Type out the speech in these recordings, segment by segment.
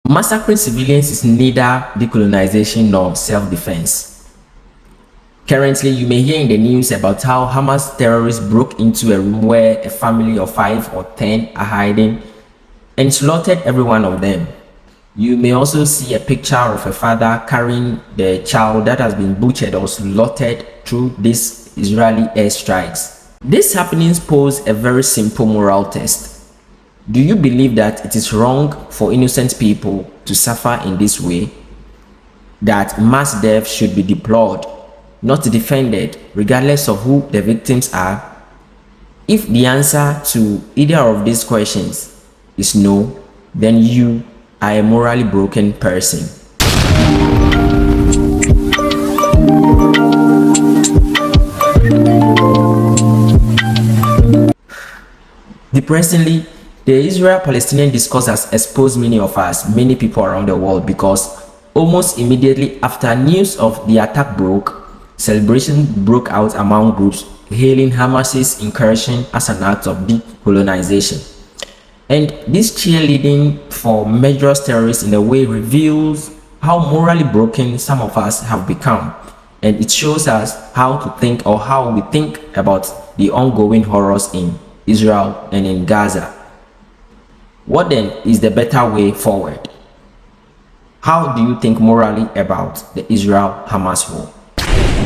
Massacring civilians is neither decolonization nor self-defense. Currently, you may hear in the news about how Hamas terrorists broke into a room where a family of 5 or 10 are hiding and slaughtered every one of them. You may also see a picture of a father carrying the child that has been butchered or slaughtered through these Israeli airstrikes. These happenings pose a very simple moral test. Do you believe that it is wrong for innocent people to suffer in this way? That mass death should be deplored, not defended, regardless of who the victims are? If the answer to either of these questions is no, then you are a morally broken person. Depressingly, the Israel-Palestinian discourse has exposed many people around the world, because almost immediately after news of the attack broke, celebration broke out among groups hailing Hamas's incursion as an act of decolonization. And this cheerleading for murderous terrorists in a way reveals how morally broken some of us have become, and it shows us how to think, or how we think about the ongoing horrors in Israel and in Gaza. What then is the better way forward? How do you think morally about the Israel-HAMAS war?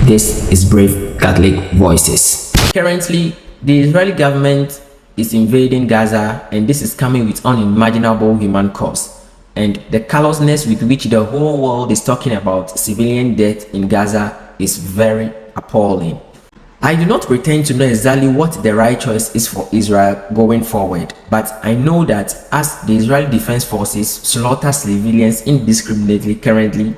This is Brave Catholic Voices. Currently, the Israeli government is invading Gaza, and this is coming with unimaginable human cost. And the callousness with which the whole world is talking about civilian death in Gaza is very appalling. I do not pretend to know exactly what the right choice is for Israel going forward, but I know that as the Israeli Defense Forces slaughter civilians indiscriminately currently,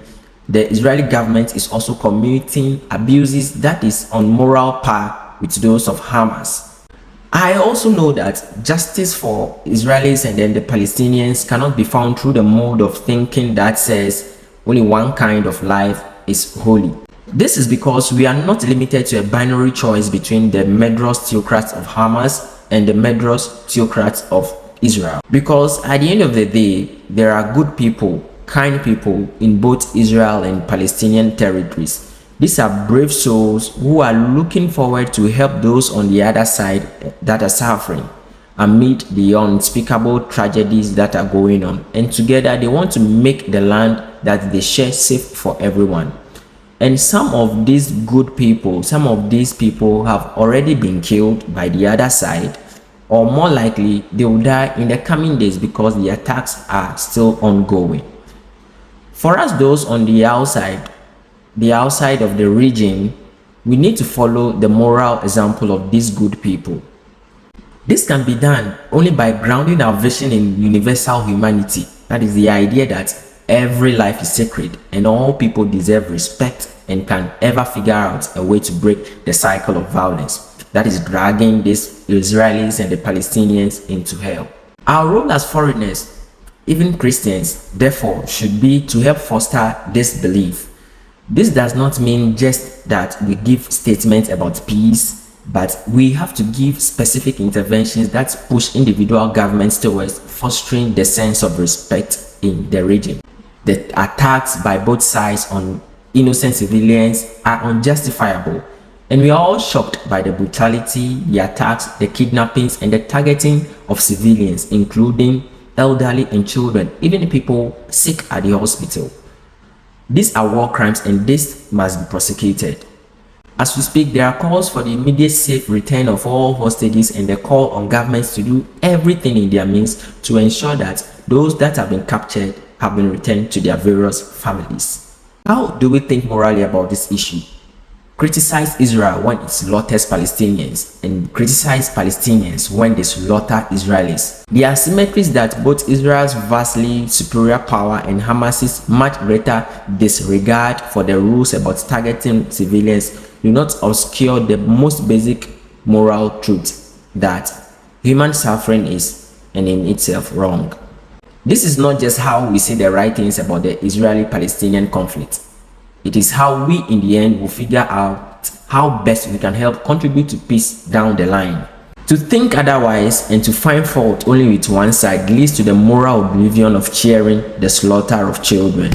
the Israeli government is also committing abuses that is on moral par with those of Hamas. I also know that justice for Israelis and then the Palestinians cannot be found through the mode of thinking that says only one kind of life is holy. This is because we are not limited to a binary choice between the murderous theocrats of Hamas and the murderous theocrats of Israel. Because at the end of the day, there are good people, kind people in both Israel and Palestinian territories. These are brave souls who are looking forward to help those on the other side that are suffering amid the unspeakable tragedies that are going on. And together they want to make the land that they share safe for everyone. And some of these good people, some of these people have already been killed by the other side, or more likely they will die in the coming days because the attacks are still ongoing. For us, those on the outside of the region, we need to follow the moral example of these good people. This can be done only by grounding our vision in universal humanity. That is the idea that every life is sacred and all people deserve respect and can ever figure out a way to break the cycle of violence that is dragging these Israelis and the Palestinians into hell. Our role as foreigners, even Christians, therefore, should be to help foster this belief. This does not mean just that we give statements about peace, but we have to give specific interventions that push individual governments towards fostering the sense of respect in the region. The attacks by both sides on innocent civilians are unjustifiable, and we are all shocked by the brutality, the attacks, the kidnappings, and the targeting of civilians, including elderly and children, even people sick at the hospital. These are war crimes, and this must be prosecuted. As we speak, there are calls for the immediate safe return of all hostages and the call on governments to do everything in their means to ensure that those that have been captured have been returned to their various families. How do we think morally about this issue? Criticize Israel when it slaughters Palestinians, and criticize Palestinians when they slaughter Israelis. The asymmetries that both Israel's vastly superior power and Hamas's much greater disregard for the rules about targeting civilians do not obscure the most basic moral truth that human suffering is, and in itself, wrong. This is not just how we say the right things about the Israeli-Palestinian conflict. It is how we in the end will figure out how best we can help contribute to peace down the line. To think otherwise and to find fault only with one side leads to the moral oblivion of cheering the slaughter of children.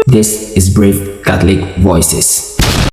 This is Brave Catholic Voices.